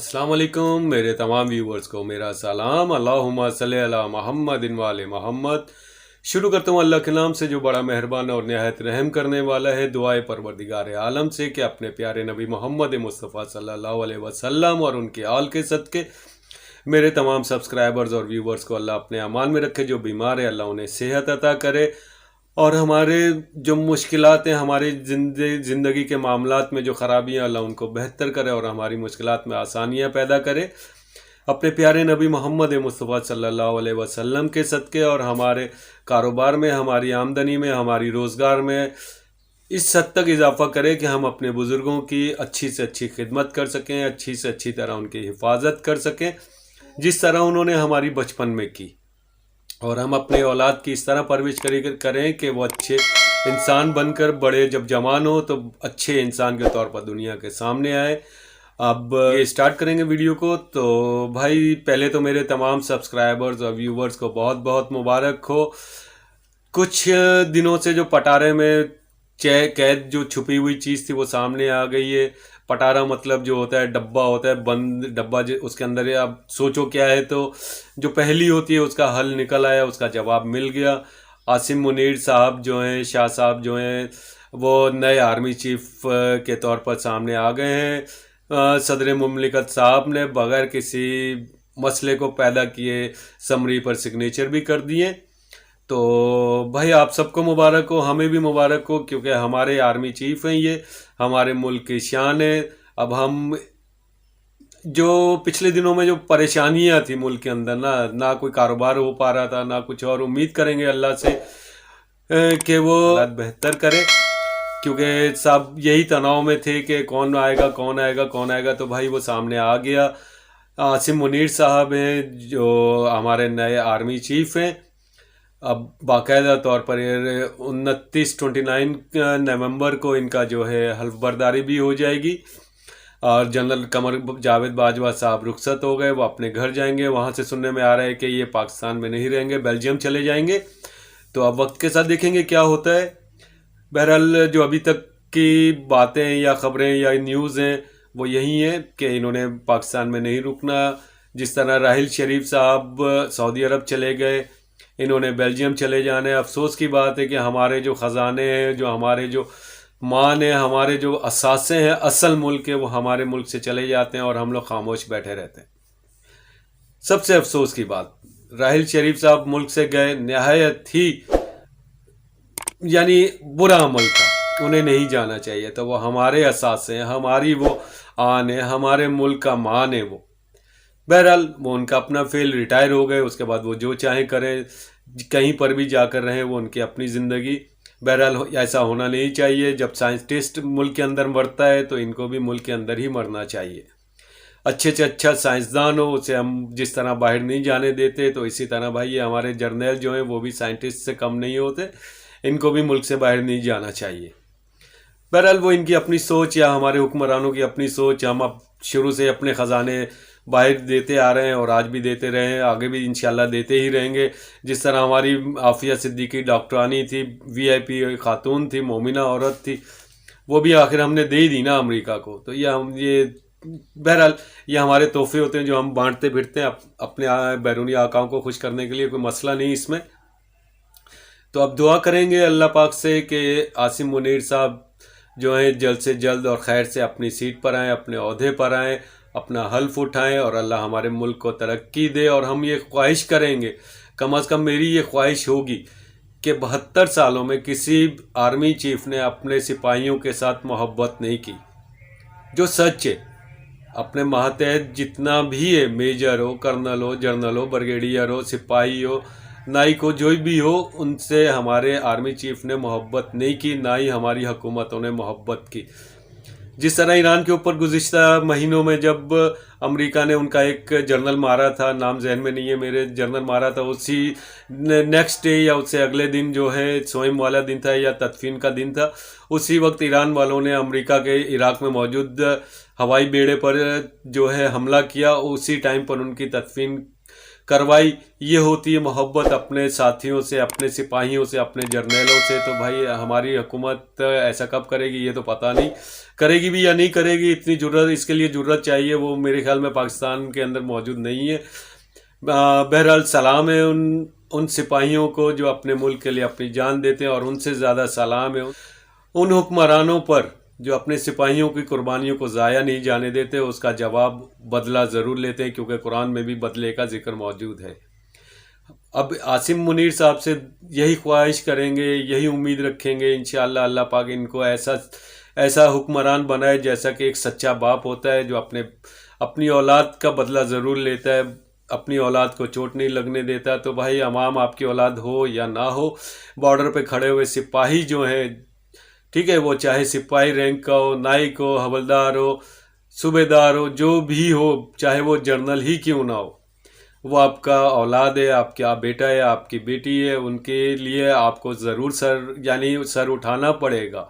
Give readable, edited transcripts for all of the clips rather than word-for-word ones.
السلام علیکم میرے تمام ویورز کو میرا سلام۔ اللہم صلی علی محمد وعلی محمد۔ شروع کرتا ہوں اللہ کے نام سے جو بڑا مہربان اور نہایت رحم کرنے والا ہے۔ دعائے پروردگار عالم سے کہ اپنے پیارے نبی محمد مصطفیٰ صلی اللہ علیہ وسلم اور ان کے آل کے صدقے میرے تمام سبسکرائبرز اور ویورز کو اللہ اپنے امان میں رکھے۔ جو بیمار ہے اللہ انہیں صحت عطا کرے، اور ہمارے جو مشکلات ہیں، ہماری زندگی کے معاملات میں جو خرابیاں، اللہ ان کو بہتر کرے اور ہماری مشکلات میں آسانیاں پیدا کرے اپنے پیارے نبی محمد مصطفیٰ صلی اللہ علیہ وسلم کے صدقے، اور ہمارے کاروبار میں، ہماری آمدنی میں، ہماری روزگار میں اس حد تک اضافہ کرے کہ ہم اپنے بزرگوں کی اچھی سے اچھی خدمت کر سکیں، اچھی سے اچھی طرح ان کی حفاظت کر سکیں جس طرح انہوں نے ہماری بچپن میں کی، اور ہم اپنے اولاد کی اس طرح پرورش کریں کہ وہ اچھے انسان بن کر بڑے جب جوان ہو تو اچھے انسان کے طور پر دنیا کے سامنے آئے۔ اب یہ سٹارٹ کریں گے ویڈیو کو، تو بھائی پہلے تو میرے تمام سبسکرائبرز اور ویورز کو بہت بہت مبارک ہو۔ کچھ دنوں سے جو پٹارے میں قید جو چھپی ہوئی چیز تھی وہ سامنے آ گئی ہے۔ پٹارا مطلب جو ہوتا ہے ڈبہ ہوتا ہے، بند ڈبہ، اس کے اندر اب سوچو کیا ہے، تو جو پہلی ہوتی ہے اس کا حل نکل آیا، اس کا جواب مل گیا۔ عاصم منیر صاحب جو ہیں، شاہ صاحب جو ہیں، وہ نئے آرمی چیف کے طور پر سامنے آ گئے ہیں۔ صدر مملکت صاحب نے بغیر کسی مسئلے کو پیدا کیے سمری پر سگنیچر بھی کر دیے۔ تو بھائی آپ سب کو مبارک ہو، ہمیں بھی مبارک ہو، کیونکہ ہمارے آرمی چیف ہیں، یہ ہمارے ملک کی شان ہے۔ اب ہم جو پچھلے دنوں میں جو پریشانیاں تھیں ملک کے اندر، نہ کوئی کاروبار ہو پا رہا تھا، نہ کچھ اور، امید کریں گے اللہ سے کہ وہ حالات بہتر کرے، کیونکہ سب یہی تناؤ میں تھے کہ کون آئے گا کون آئے گا کون آئے گا، تو بھائی وہ سامنے آ گیا۔ عاصم منیر صاحب ہیں جو ہمارے نئے آرمی چیف ہیں۔ اب باقاعدہ طور پر 29 نومبر کو ان کا جو ہے حلف برداری بھی ہو جائے گی، اور جنرل قمر جاوید باجوہ صاحب رخصت ہو گئے، وہ اپنے گھر جائیں گے۔ وہاں سے سننے میں آ رہا ہے کہ یہ پاکستان میں نہیں رہیں گے، بیلجیم چلے جائیں گے۔ تو اب وقت کے ساتھ دیکھیں گے کیا ہوتا ہے۔ بہرحال جو ابھی تک کی باتیں یا خبریں یا نیوز ہیں وہ یہی ہیں کہ انہوں نے پاکستان میں نہیں رکنا۔ جس طرح راحیل شریف صاحب سعودی عرب چلے گئے، انہوں نے بیلجیم چلے جانے۔ افسوس کی بات ہے کہ ہمارے جو خزانے ہیں، جو ہمارے جو مان ہیں، ہمارے جو اثاثے ہیں، اصل ملک ہے، وہ ہمارے ملک سے چلے جاتے ہیں اور ہم لوگ خاموش بیٹھے رہتے ہیں۔ سب سے افسوس کی بات، راحیل شریف صاحب ملک سے گئے، نہایت ہی یعنی برا عمل تھا، انہیں نہیں جانا چاہیے تھا۔ وہ ہمارے اثاثے ہیں، ہماری وہ آن ہے، ہمارے ملک کا مان ہے وہ۔ بہرحال وہ ان کا اپنا فیل، ریٹائر ہو گئے، اس کے بعد وہ جو چاہیں کریں، کہیں پر بھی جا کر رہیں، وہ ان کی اپنی زندگی۔ بہرحال ایسا ہونا نہیں چاہیے۔ جب سائنٹسٹ ملک کے اندر مرتا ہے تو ان کو بھی ملک کے اندر ہی مرنا چاہیے۔ اچھے سے اچھا سائنسدان ہو، اسے ہم جس طرح باہر نہیں جانے دیتے، تو اسی طرح بھائی یہ ہمارے جرنیل جو ہیں وہ بھی سائنٹسٹ سے کم نہیں ہوتے، ان کو بھی ملک سے باہر نہیں جانا چاہیے۔ بہرحال وہ ان کی اپنی سوچ یا ہمارے حکمرانوں کی اپنی سوچ، ہم اب شروع سے اپنے خزانے باہر دیتے آ رہے ہیں اور آج بھی دیتے رہے ہیں، آگے بھی انشاءاللہ دیتے ہی رہیں گے۔ جس طرح ہماری عافیہ صدیقی ڈاکٹرانی تھی، وی آئی پی خاتون تھی، مومنہ عورت تھی، وہ بھی آخر ہم نے دے ہی دی نا امریکہ کو۔ تو یہ بہرحال یہ ہمارے تحفے ہوتے ہیں جو ہم بانٹتے پھرتے ہیں اپنے بیرونی آقاؤں کو خوش کرنے کے لیے، کوئی مسئلہ نہیں اس میں۔ تو اب دعا کریں گے اللہ پاک سے کہ عاصم منیر صاحب جو ہیں جلد سے جلد اور خیر سے اپنی سیٹ پر آئیں، اپنے عہدے پر آئیں، اپنا حلف اٹھائیں، اور اللہ ہمارے ملک کو ترقی دے۔ اور ہم یہ خواہش کریں گے، کم از کم میری یہ خواہش ہوگی کہ 72 سالوں میں کسی آرمی چیف نے اپنے سپاہیوں کے ساتھ محبت نہیں کی، جو سچ ہے۔ اپنے ماتحت جتنا بھی ہے، میجر ہو، کرنل ہو، جرنل ہو، بریگیڈیئر ہو، سپاہی ہو، نائک ہو، جو بھی ہو، ان سے ہمارے آرمی چیف نے محبت نہیں کی، نہ ہی ہماری حکومتوں نے محبت کی۔ جس طرح ایران کے اوپر گزشتہ مہینوں میں جب امریکہ نے ان کا ایک جنرل مارا تھا، نام ذہن میں نہیں ہے میرے، جنرل مارا تھا، اسی نیکسٹ ڈے یا اس سے اگلے دن جو ہے سوئم والا دن تھا یا تدفین کا دن تھا، اسی وقت ایران والوں نے امریکہ کے عراق میں موجود ہوائی بیڑے پر جو ہے حملہ کیا، اسی ٹائم پر ان کی تدفین कार्रवाई ये होती है मोहब्बत अपने साथियों से, अपने सिपाहियों से, अपने जर्नैलों से। तो भाई हमारी हुकूमत ऐसा कब करेगी ये तो पता नहीं, करेगी भी या नहीं करेगी, इतनी जुर्रत, इसके लिए जुर्रत चाहिए, वो मेरे ख्याल में पाकिस्तान के अंदर मौजूद नहीं है। बहरहाल सलाम है उन सिपाहियों को जो अपने मुल्क के लिए अपनी जान देते हैं, और उनसे ज़्यादा सलाम है उन हुक्मरानों पर जो अपने सिपाहियों की कुर्बानियों को ज़ाया नहीं जाने देते, उसका जवाब बदला ज़रूर लेते हैं, क्योंकि कुरान में भी बदले का जिक्र मौजूद है। अब आसिम मुनीर साहब से यही ख्वाहिश करेंगे, यही उम्मीद रखेंगे इंशाअल्लाह अल्लाह पाक इनको ऐसा हुक्मरान बनाए जैसा कि एक सच्चा बाप होता है, जो अपनी औलाद का बदला ज़रूर लेता है, अपनी औलाद को चोट नहीं लगने देता। तो भाई अमाम आपकी औलाद हो या ना हो, बॉर्डर पे खड़े हुए सिपाही जो हैं, ठीक है, वो चाहे सिपाही रैंक का हो, नाइक हो, हवलदार हो, सूबेदार हो, जो भी हो, चाहे वो जर्नल ही क्यों ना हो, वो आपका औलाद है, आपका बेटा है, आपकी बेटी है, उनके लिए आपको ज़रूर सर उठाना पड़ेगा।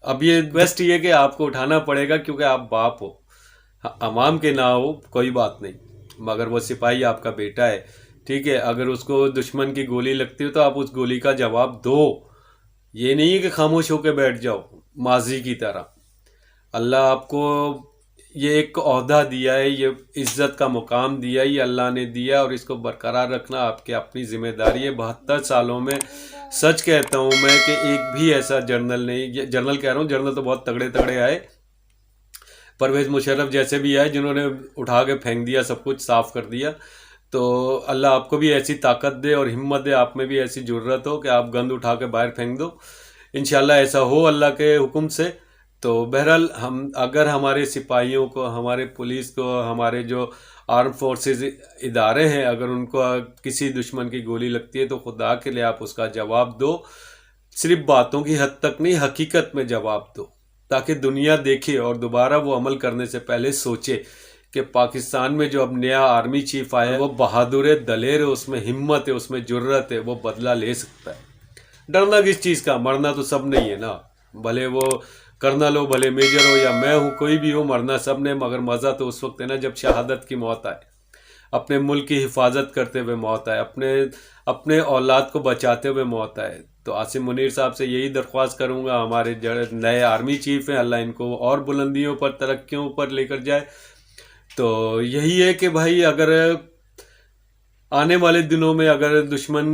अब ये रिक्वेस्ट ये कि आपको उठाना पड़ेगा, क्योंकि आप बाप हो, अमाम के ना हो कोई बात नहीं, मगर वो सिपाही आपका बेटा है, ठीक है। अगर उसको दुश्मन की गोली लगती हो तो आप उस गोली का जवाब दो, ये नहीं है कि खामोश होकर बैठ जाओ माजी की तरह। अल्लाह आपको ये एक ओहदा दिया है, ये इज़्ज़त का मुकाम दिया है, ये अल्लाह ने दिया, और इसको बरकरार रखना आपकी अपनी ज़िम्मेदारी है। 72 सालों में सच कहता हूँ मैं कि एक भी ऐसा जर्नल नहीं, जर्नल कह रहा हूँ, जर्नल तो बहुत तगड़े तगड़े आए, परवेज़ मुशर्रफ जैसे भी आए, जिन्होंने उठा के फेंक दिया, सब कुछ साफ़ कर दिया। तो अल्लाह आपको भी ऐसी ताकत दे और हिम्मत दे, आप में भी ऐसी ज़रूरत हो कि आप गंद उठा के बाहर फेंक दो। इंशाल्लाह ऐसा हो अल्लाह के हुक्म से। तो बहरहाल अगर हमारे सिपाहियों को, हमारे पुलिस को, हमारे जो आर्म फोर्सेस इदारे हैं, अगर उनको किसी दुश्मन की गोली लगती है तो खुदा के लिए आप उसका जवाब दो, सिर्फ बातों की हद तक नहीं, हकीकत में जवाब दो, ताकि दुनिया देखे और दोबारा वो अमल करने से पहले सोचे कि पाकिस्तान में जो अब नया आर्मी चीफ आया है वो बहादुर है, दलेर है, उसमें हिम्मत है, उसमें जुर्रत है, वो बदला ले सकता है। डरना किस चीज़ का, मरना तो सब नहीं है ना, भले वो कर्नल हो, भले मेजर हो, या मैं हूँ, कोई भी हो, मरना सब ने, मगर मज़ा तो उस वक्त है ना जब शहादत की मौत आए, अपने मुल्क की हिफाजत करते हुए मौत आए, अपने औलाद को बचाते हुए मौत आए। तो आसिम मुनीर साहब से यही दरख्वास्त करूँगा, हमारे नए आर्मी चीफ हैं, अल्लाह इनको और बुलंदियों पर, तरक्कियों पर लेकर जाए। तो यही है कि भाई अगर आने वाले दिनों में अगर दुश्मन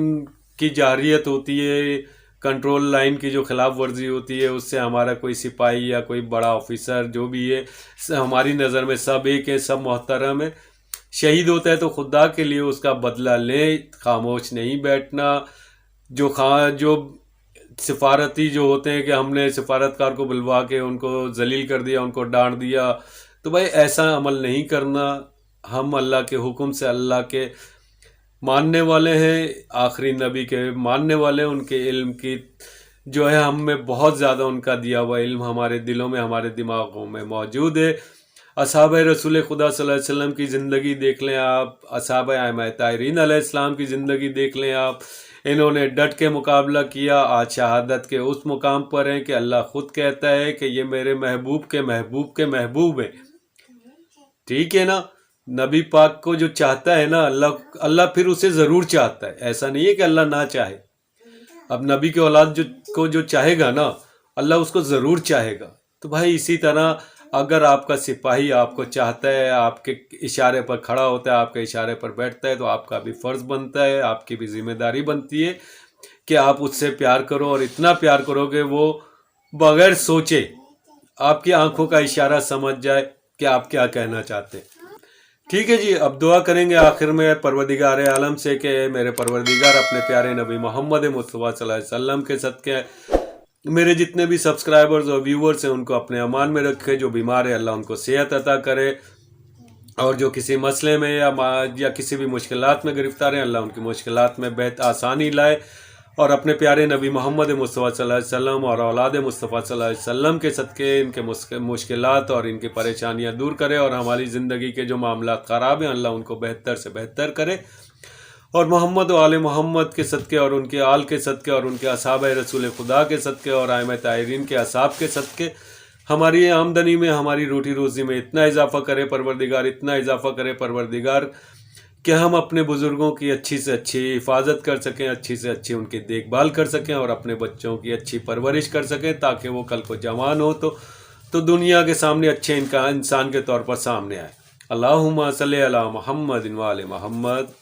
की जारियत होती है, कंट्रोल लाइन की जो खिलाफ वर्जी होती है, उससे हमारा कोई सिपाही या कोई बड़ा ऑफिसर जो भी है, हमारी नज़र में सब एक है, सब मोहतरम है, शहीद होता है तो खुदा के लिए उसका बदला लें, खामोश नहीं बैठना। जो सिफारती जो होते हैं कि हमने सिफारतकार को बुलवा के उनको जलील कर दिया, उनको डांट दिया, तो भाई ऐसा अमल नहीं करना। हम अल्लाह के हुक्म से अल्लाह के मानने वाले हैं, आखिरी नबी के मानने वाले हैं, उनके इल्म की जो है हम में बहुत ज़्यादा उनका दिया हुआ इल्म हमारे दिलों में, हमारे दिमागों में मौजूद है। असहाब रसूल खुदा सल्लल्लाहु अलैहि वसल्लम की ज़िंदगी देख लें आप, असहाब आइम्मा ताहिरीन अलैहिस्सलाम की ज़िंदगी देख लें आप, इन्होंने डट के मुकाबला किया, आज शहादत के उस मुकाम पर हैं कि अल्लाह ख़ुद कहता है कि ये मेरे महबूब के महबूब के महबूब हैं। ठीक है ना, नबी पाक को जो चाहता है ना अल्लाह फिर उसे ज़रूर चाहता है, ऐसा नहीं है कि अल्लाह ना चाहे। अब नबी के औलाद जो चाहेगा ना, अल्लाह उसको ज़रूर चाहेगा। तो भाई इसी तरह अगर आपका सिपाही आपको चाहता है, आपके इशारे पर खड़ा होता है, आपके इशारे पर बैठता है, तो आपका भी फ़र्ज़ बनता है, आपकी भी ज़िम्मेदारी बनती है कि आप उससे प्यार करो, और इतना प्यार करो कि वो बग़ैर सोचे आपकी आंखों का इशारा समझ जाए कि आप क्या कहना चाहते हैं। ठीक है जी, अब दुआ करेंगे आखिर में परवरदिगार आलम से कि मेरे परवरदिगार अपने प्यारे नबी मोहम्मद मुस्तफ़ा सल्लल्लाहु अलैहि वसल्लम के सदके मेरे जितने भी सब्सक्राइबर्स और व्यूवर्स हैं उनको अपने अमान में रखे, जो बीमार है अल्लाह उनको सेहत अता करे, और जो किसी मसले में या किसी भी मुश्किलात में गिरफ्तार हैं अल्लाह उनकी मुश्किलात में आसानी लाए, और अपने प्यारे नबी मोहम्मद मुस्तफ़ा सल्लल्लाहु अलैहि वसल्लम और औलाद मुस्तफ़ा सल्लल्लाहु अलैहि वसल्लम के सदके इनके मुश्किलात और इनकी परेशानियां दूर करे, और हमारी ज़िंदगी के जो मामलात ख़राब हैं अल्लाह उनको बेहतर से बेहतर करे, और मोहम्मद और आले मोहम्मद के सदके और उनके आल के सदके और उनके असहाब रसूल खुदा के सदके और आइम्मा ताहिरीन के असहाब के सदके हमारी आमदनी में, हमारी रोटी रोज़ी में इतना इजाफ़ा करे परवरदिगार, इतना इजाफ़ा करे परवरदिगार کہ ہم اپنے بزرگوں کی اچھی سے اچھی حفاظت کر سکیں، اچھی سے اچھی ان کی دیکھ بھال کر سکیں اور اپنے بچوں کی اچھی پرورش کر سکیں، تاکہ وہ کل کو جوان ہو تو دنیا کے سامنے اچھے انسان کے طور پر سامنے آئے۔ اللہم صلی علی محمد و آل محمد۔